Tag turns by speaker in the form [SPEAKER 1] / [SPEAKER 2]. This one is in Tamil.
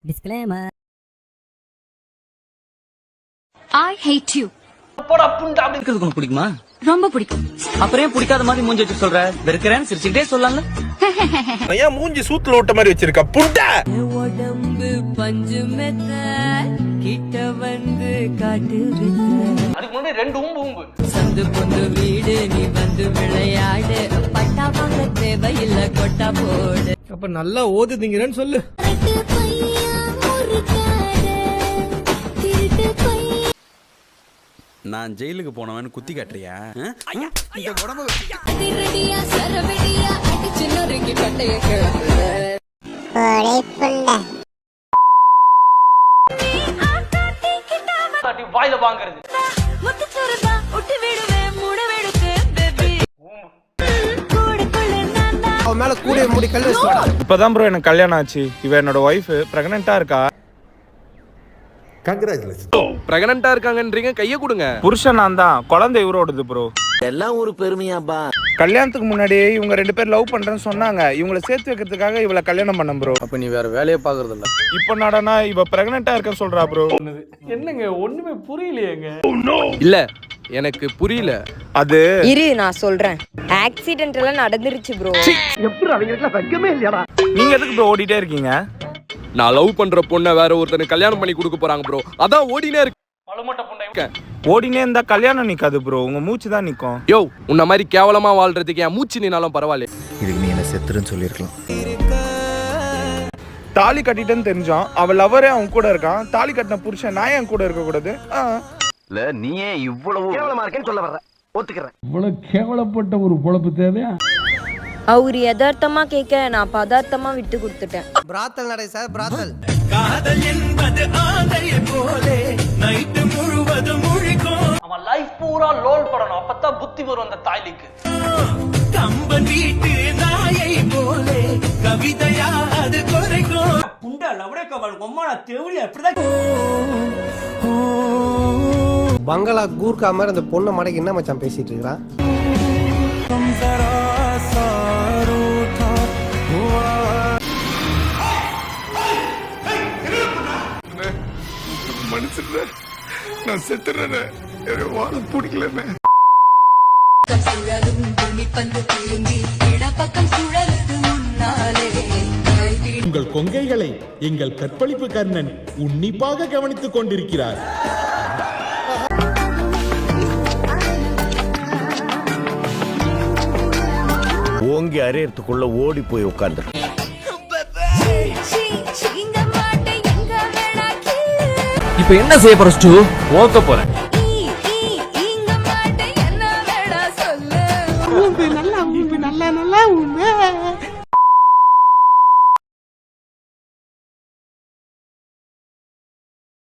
[SPEAKER 1] Disclaimer.
[SPEAKER 2] I hate you.
[SPEAKER 3] போடா புண்டா அப்படி
[SPEAKER 4] இருக்கிறது உனக்கு பிடிக்குமா?
[SPEAKER 2] ரொம்ப பிடிக்கும்.
[SPEAKER 4] அப்புறம் ஏன் பிடிக்காத மாதிரி மூஞ்சி வச்சு சொல்ற? வெறுக்கிறேன்னு சிரிச்சுக்கிட்டே சொல்லலாம்ல?
[SPEAKER 5] ஏன் மூஞ்சி சூத்துல ஓட்ட மாதிரி வச்சிருக்க புண்டா?
[SPEAKER 1] உடம்பு பஞ்சு மெத்த கிட்ட வந்து காட்டு வித்த
[SPEAKER 3] அதுக்கு முன்னாடி ரெண்டு ஊம்பு
[SPEAKER 1] சந்து பொந்து வீடு நீ வந்து விளையாடு பட்டா வாங்க தேவையில்லை கொட்டா போடு.
[SPEAKER 6] அப்ப நல்லா ஓதுதீங்கன்னு சொல்லு.
[SPEAKER 7] நான் ஜெயிலுக்கு போனவன் குத்தி காட்டுறியா?
[SPEAKER 3] வாயில வாங்குறது
[SPEAKER 6] அவன் மேல கூட முடி கல் வச்சுடா.
[SPEAKER 5] இப்பதான் ப்ரோ எனக்கு கல்யாணம் ஆச்சு. இவ என்னோட ஒய்ஃப் பிரெக்னன்ட்டா இருக்கா.
[SPEAKER 8] பிரெக்னன்ட்டா இருக்காங்கன்றீங்க, கைய கொடுங்க.
[SPEAKER 5] புருஷன் நான் தான், குழந்தை இவரோடது ப்ரோ.
[SPEAKER 4] எல்லாம் ஒரு பெருமையாப்பா.
[SPEAKER 5] கல்யாணத்துக்கு முன்னாடியே இவங்க ரெண்டு பேர் லவ் பண்றேன்னு சொன்னாங்க. இவங்களை சேர்த்து வைக்கிறதுக்காக இவளை கல்யாணம் பண்ண ப்ரோ.
[SPEAKER 6] அப்ப நீ வேற வேலையே பாக்குறது இல்ல.
[SPEAKER 5] இப்போ நடனா இவ பிரெக்னன்ட்டா இருக்கன்னு சொல்றா ப்ரோ.
[SPEAKER 3] என்னங்க ஒண்ணுமே புரியலையேங்க.
[SPEAKER 8] இல்ல எனக்கு புரியல.
[SPEAKER 5] அது
[SPEAKER 9] இரு நான் சொல்றேன். ஆக்சிடென்ட் எல்லாம் நடந்துருச்சு ப்ரோ.
[SPEAKER 3] எப்படி அவங்களுக்கு வெக்கமே இல்லையாடா?
[SPEAKER 5] நீங்க எதுக்கு ப்ரோ ஓடிட்டே இருக்கீங்க?
[SPEAKER 8] நான் லவ் பண்ற பொண்ணை வேற ஒருத்தனுக்கு கல்யாணம் பண்ணி கொடுக்க போறாங்க ப்ரோ. அதான் ஓடினே இருக்கு.
[SPEAKER 3] பழமட்ட புண்டை.
[SPEAKER 5] ஓடினே இருந்தா கல்யாணம் நிக்காது ப்ரோ, உங்க மூச்சு தான் நிக்கும்.
[SPEAKER 8] யோ, உன்ன மாதிரி கேவலமா வாழ்றதுக்கு என் மூச்சு நின்னாலும் பரவாயில்ல.
[SPEAKER 7] இதுக்கு நீ என்ன செத்துருன்னு சொல்லிருக்கலாம்.
[SPEAKER 5] தாலி கட்டிட்டேன்னு தெரிஞ்சோம், அவள் லவரே அவன் கூட இருக்கான். தாலி கட்டின புருஷன் நான் என் கூட இருக்க கூடாது?
[SPEAKER 4] இல்ல நீ ஏன் இவ்வளவு கேவலமா இருக்கேன்னு சொல்ல வர்ற? ஒத்துக்கிறேன்.
[SPEAKER 10] இவ்வளவு கேவலப்பட்ட ஒரு பொழப்பு தேவையா?
[SPEAKER 9] அவர் யதார்த்தமா கேட்க நான் பதார்த்தமா விட்டு கொடுத்துட்டேன்.
[SPEAKER 6] பிராத்தல் நடை சார், பிராத்தல்.
[SPEAKER 3] அவன் லைஃப் பூரா லோல் படணும், அப்பதான் புத்தி வரும் அந்த தாய்லிக்கு.
[SPEAKER 6] பங்களா கூர்க்கா மாதிரி அந்த பொண்ணை மடக்கி என்ன மச்சான் பேசிட்டு இருக்கிறான்?
[SPEAKER 5] நான் செத்துறேன், வாழ பிடிக்கலன்னு.
[SPEAKER 10] உங்கள் கொங்கைகளை எங்கள் கற்பழிப்பு கர்ணன் உன்னிப்பாக கவனித்துக் கொண்டிருக்கிறார்.
[SPEAKER 7] ஓங்கி அரையறதுக்குள்ள ஓடி போய் உட்கார்ந்து.
[SPEAKER 4] இப்ப என்ன செய்ய போற ஸ்டூ? ஓக்க போறேன்.
[SPEAKER 9] நல்லா